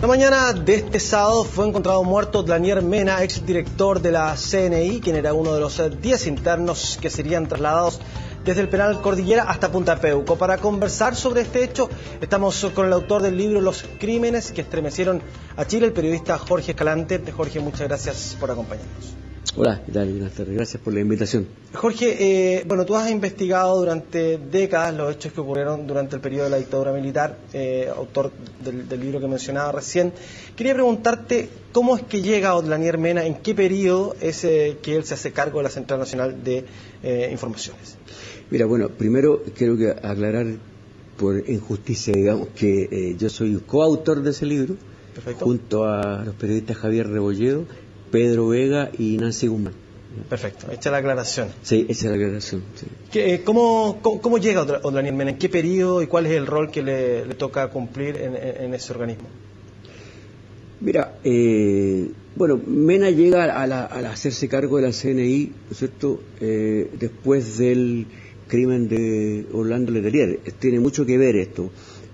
La mañana de este sábado fue encontrado muerto Daniel Mena, exdirector de la CNI, quien era uno de los 10 internos que serían trasladados desde el penal Cordillera hasta Punta Peuco. Para conversar sobre este hecho, estamos con el autor del libro Los crímenes que estremecieron a Chile, el periodista Jorge Escalante. Jorge, muchas gracias por acompañarnos. Hola, ¿qué tal? Buenas tardes. Gracias por la invitación. Jorge, tú has investigado durante décadas los hechos que ocurrieron durante el periodo de la dictadura militar, autor del libro que mencionaba recién. Quería preguntarte cómo es que llega Daniel Mena, en qué periodo es que él se hace cargo de la Central Nacional de Informaciones. Mira, bueno, primero quiero aclarar por injusticia, digamos, que yo soy coautor de ese libro. Perfecto. Junto a los periodistas Javier Rebolledo, Pedro Vega y Nancy Guzmán. Perfecto, hecha la aclaración. Sí, hecha la aclaración. Sí. ¿Cómo llega Daniel Mena? ¿En qué periodo y cuál es el rol que le toca cumplir en ese organismo? Mira, bueno, Mena llega al hacerse cargo de la CNI, ¿no es cierto?, después del crimen de Orlando Letelier. Tiene mucho que ver esto,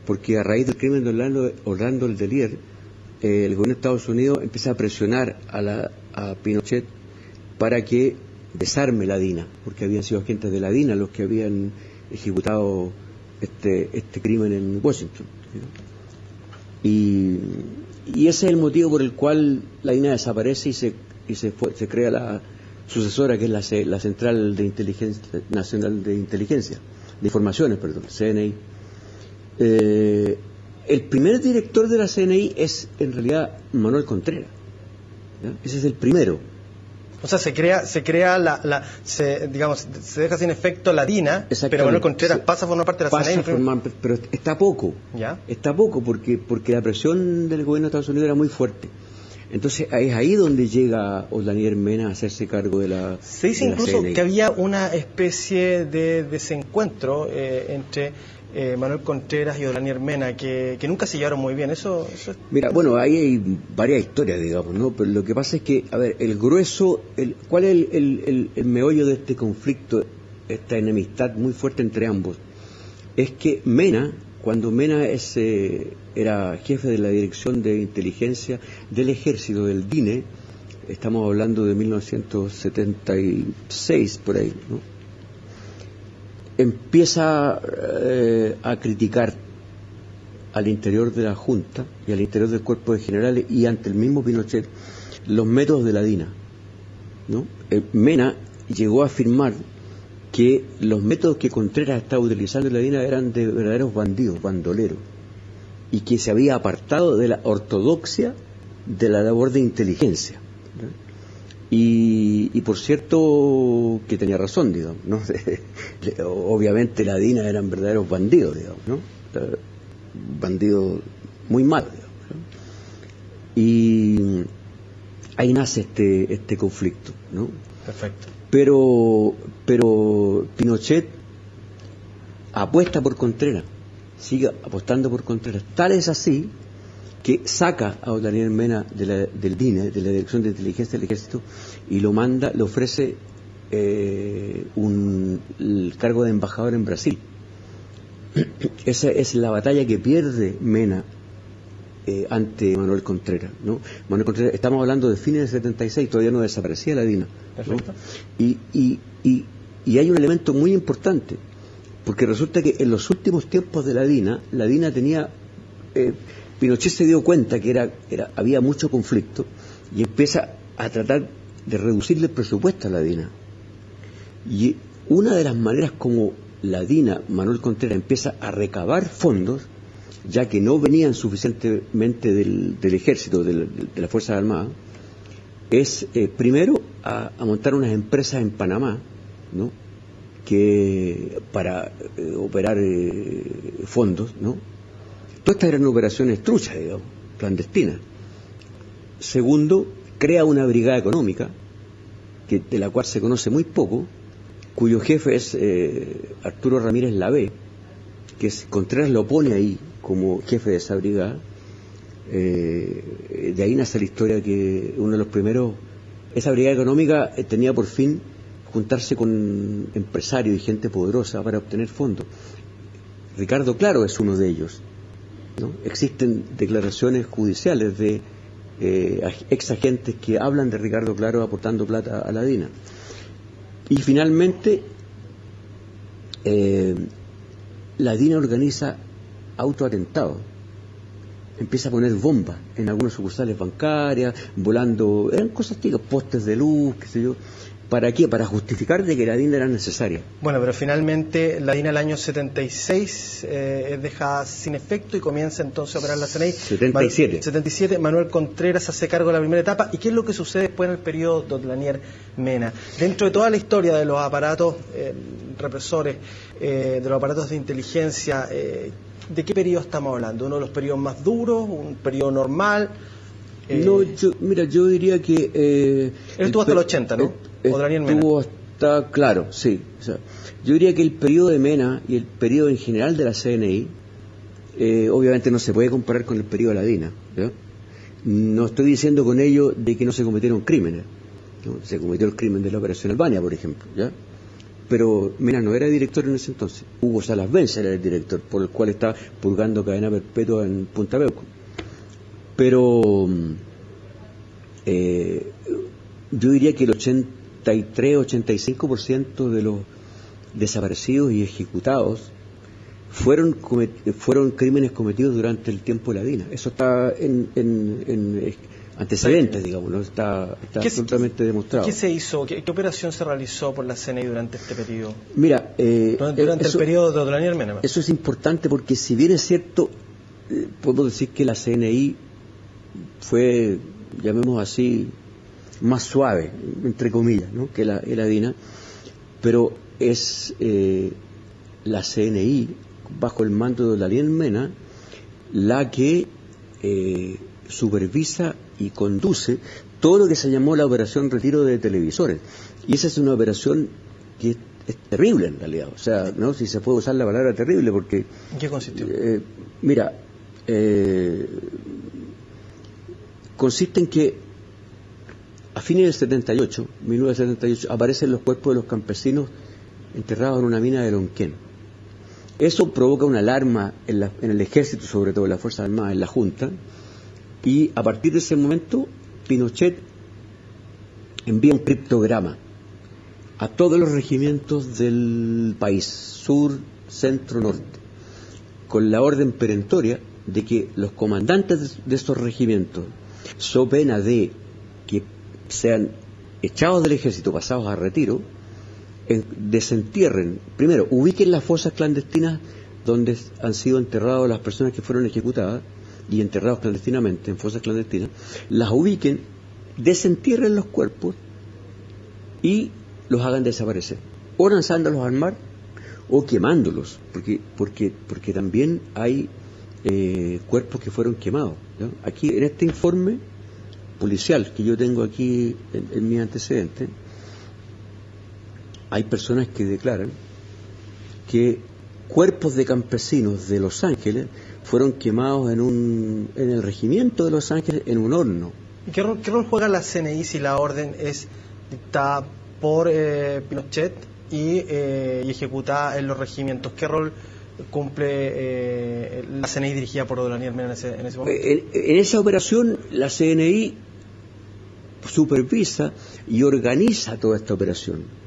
porque a raíz del crimen de Orlando Letelier, el gobierno de Estados Unidos empieza a presionar a Pinochet para que desarme la DINA, porque habían sido agentes de la DINA los que habían ejecutado este crimen en Washington. Y ese es el motivo por el cual la DINA desaparece y se crea la sucesora, que es la Central de Inteligencia Nacional de Inteligencia, de Informaciones, perdón, CNI. El primer director de la CNI es en realidad Manuel Contreras, ¿ya? Ese es el primero. O sea, se deja sin efecto la DINA, pero Manuel Contreras pasa a formar parte de la CNI. Pero está poco, ¿ya? Está poco porque la presión del gobierno de Estados Unidos era muy fuerte. Entonces es ahí donde llega Daniel Mena a hacerse cargo de la Se dice incluso CNI. Que había una especie de desencuentro entre Manuel Contreras y Daniel Mena, que nunca se llevaron muy bien. Eso es... Mira, bueno, ahí hay varias historias, digamos, ¿no? Pero lo que pasa es que, a ver, el grueso, ¿cuál es el meollo de este conflicto, esta enemistad muy fuerte entre ambos? Es que Mena, cuando Mena era jefe de la Dirección de Inteligencia del Ejército, del DINE, estamos hablando de 1976, por ahí, ¿no?, empieza a criticar al interior de la Junta y al interior del cuerpo de generales y ante el mismo Pinochet los métodos de la DINA, ¿no? Mena llegó a afirmar que los métodos que Contreras estaba utilizando en la DINA eran de verdaderos bandidos, bandoleros, y que se había apartado de la ortodoxia de la labor de inteligencia, ¿no? Y por cierto que tenía razón, digamos, ¿no? Obviamente la DINA eran verdaderos bandidos, digamos, ¿no? Bandidos muy malos, digamos, ¿no? Y ahí nace este conflicto, ¿no? Perfecto. Pero Pinochet apuesta por Contreras, sigue apostando por Contreras. Tal es así que saca a Daniel Mena del DINE, de la Dirección de Inteligencia del Ejército, y le ofrece el cargo de embajador en Brasil. Esa es la batalla que pierde Mena ante Manuel Contreras, ¿no? Manuel Contreras, estamos hablando de fines del 76, todavía no desaparecía la DINA, ¿no? Y hay un elemento muy importante, porque resulta que en los últimos tiempos de la DINA tenía... Pinochet se dio cuenta que había mucho conflicto y empieza a tratar de reducirle el presupuesto a la DINA. Y una de las maneras como la DINA, Manuel Contreras, empieza a recabar fondos, ya que no venían suficientemente del ejército, de las Fuerzas Armadas, es primero a montar unas empresas en Panamá, ¿no?, para operar fondos, ¿no? Todas estas eran operaciones truchas, digamos, clandestinas. Segundo, crea una brigada económica, de la cual se conoce muy poco, cuyo jefe es Arturo Ramírez Lavé, que Contreras lo pone ahí como jefe de esa brigada. De ahí nace la historia que uno de los primeros... Esa brigada económica tenía por fin juntarse con empresarios y gente poderosa para obtener fondos. Ricardo Claro es uno de ellos. ¿no? Existen declaraciones judiciales de ex agentes que hablan de Ricardo Claro aportando plata a la DINA. Y finalmente, la DINA organiza autoatentados. Empieza a poner bombas en algunas sucursales bancarias, volando, eran cosas típicas, postes de luz, qué sé yo. ¿Para qué? Para justificar de que la DINA era necesaria. Bueno, pero finalmente la DINA el año 76 es dejada sin efecto y comienza entonces a operar la CNI. 77. Manuel Contreras hace cargo de la primera etapa. ¿Y qué es lo que sucede después en el periodo de Lanier Mena? Dentro de toda la historia de los aparatos represores, de los aparatos de inteligencia, ¿de qué periodo estamos hablando? ¿Uno de los periodos más duros? ¿Un periodo normal? No, yo diría que... él estuvo hasta el 80, ¿no? Estuvo hasta, claro, sí. O sea, yo diría que el periodo de Mena y el periodo en general de la CNI, obviamente no se puede comparar con el periodo de la DINA, ¿ya? No estoy diciendo con ello de que no se cometieron crímenes, ¿no? Se cometió el crimen de la Operación Albania, por ejemplo, ¿ya? Pero Mena no era director en ese entonces. Hugo Salas Benzer era el director, por el cual está purgando cadena perpetua en Punta Peuco. Pero yo diría que el 83-85% de los desaparecidos y ejecutados fueron crímenes cometidos durante el tiempo de la DINA. Eso está en antecedentes, digamos, ¿no? Está absolutamente demostrado. ¿Qué se hizo? ¿Qué operación se realizó por la CNI durante este periodo? Mira, durante el periodo de Daniel Mena. Eso es importante porque, si bien es cierto, podemos decir que la CNI fue, llamemos así, más suave, entre comillas, ¿no? que la DINA, pero es la CNI, bajo el mando de Daniel Mena, la que supervisa y conduce todo lo que se llamó la operación retiro de televisores. Y esa es una operación que es terrible en realidad, o sea, no si se puede usar la palabra terrible, porque... ¿En qué consistió? Mira, consiste en que a fines del 1978, aparecen los cuerpos de los campesinos enterrados en una mina de Lonquén. Eso provoca una alarma en el ejército, sobre todo en las Fuerzas Armadas, en la Junta, y a partir de ese momento Pinochet envía un criptograma a todos los regimientos del país, sur, centro, norte, con la orden perentoria de que los comandantes de estos regimientos, so pena de que sean echados del ejército, pasados a retiro, desentierren, primero, ubiquen las fosas clandestinas donde han sido enterradas las personas que fueron ejecutadas y enterrados clandestinamente en fosas clandestinas, las ubiquen, desentierren los cuerpos y los hagan desaparecer, o lanzándolos al mar o quemándolos, porque también hay cuerpos que fueron quemados, ¿no? Aquí en este informe policial que yo tengo aquí en mi antecedente, hay personas que declaran que cuerpos de campesinos de Los Ángeles fueron quemados en el regimiento de Los Ángeles en un horno. ¿Y qué rol juega la CNI si la orden es dictada por Pinochet y ejecutada en los regimientos? ¿Qué rol cumple la CNI dirigida por Daniel Mena en ese momento? En esa operación la CNI supervisa y organiza toda esta operación.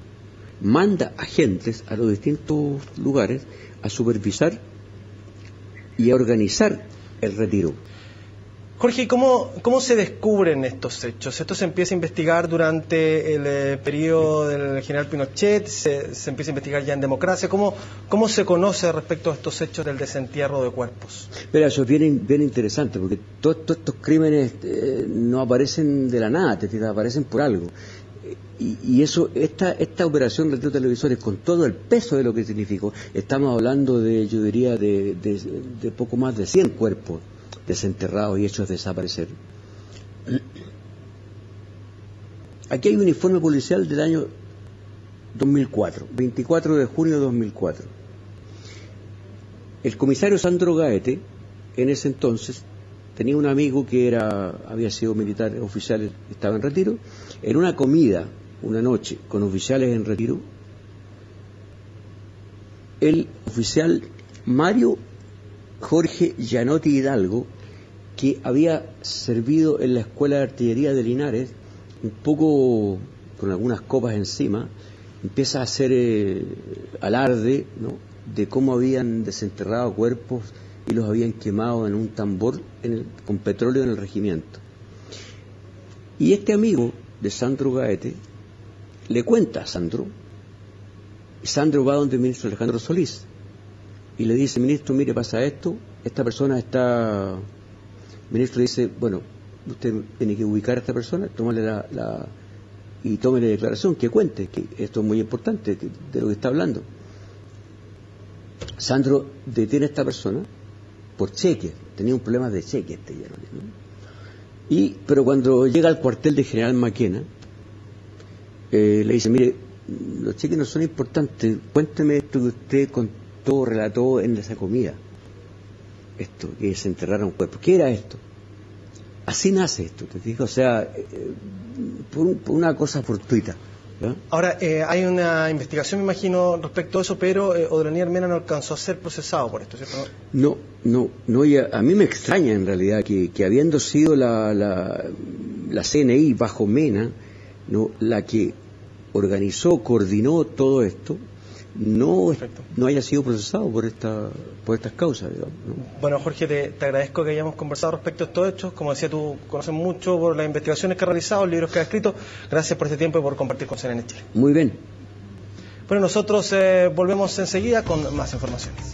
Manda agentes a los distintos lugares a supervisar y a organizar el retiro. Jorge, ¿cómo se descubren estos hechos? ¿Esto se empieza a investigar durante el periodo del general Pinochet? ¿Se empieza a investigar ya en democracia? ¿Cómo se conoce respecto a estos hechos del desentierro de cuerpos? Mira, eso es bien interesante, porque todos estos crímenes no aparecen de la nada, aparecen por algo. Y eso, esta operación de retiro de televisores, con todo el peso de lo que significó, estamos hablando yo diría, de poco más de 100 cuerpos desenterrados y hechos desaparecer. Aquí hay un informe policial del año 2004, 24 de junio de 2004. El comisario Sandro Gaete, en ese entonces, tenía un amigo que había sido militar oficial, estaba en retiro. En una comida, una noche, con oficiales en retiro, el oficial Mario Jorge Gianotti Hidalgo, que había servido en la Escuela de Artillería de Linares, un poco con algunas copas encima, empieza a hacer alarde, ¿no?, de cómo habían desenterrado cuerpos y los habían quemado en un tambor con petróleo en el regimiento. Y este amigo de Sandro Gaete le cuenta a Sandro, y Sandro va donde el ministro Alejandro Solís y le dice: ministro, mire, pasa esto, esta persona está... El ministro dice: bueno, usted tiene que ubicar a esta persona, tomarle y tómele declaración, que cuente, que esto es muy importante, de lo que está hablando. Sandro detiene a esta persona por cheque, tenía un problema de cheque este Gianotti, ¿no? Pero cuando llega al cuartel de General Maquena, le dice: mire, los cheques no son importantes, cuénteme esto que usted contó, relató en esa comida, esto, que se enterraron cuerpos, ¿qué era esto? Así nace esto, te digo, o sea, por una cosa fortuita, ¿ya? Ahora, hay una investigación, me imagino, respecto a eso, pero Odlanier Mena no alcanzó a ser procesado por esto, ¿cierto? No, y a mí me extraña en realidad que habiendo sido la CNI bajo Mena, ¿no?, la que organizó, coordinó todo esto, no haya sido procesado por estas causas, digamos, ¿no? Bueno, Jorge, te agradezco que hayamos conversado respecto a estos hechos. Como decía, tú conoces mucho por las investigaciones que has realizado, los libros que has escrito. Gracias por este tiempo y por compartir con CNN Chile. Muy bien. Bueno, nosotros volvemos enseguida con más informaciones.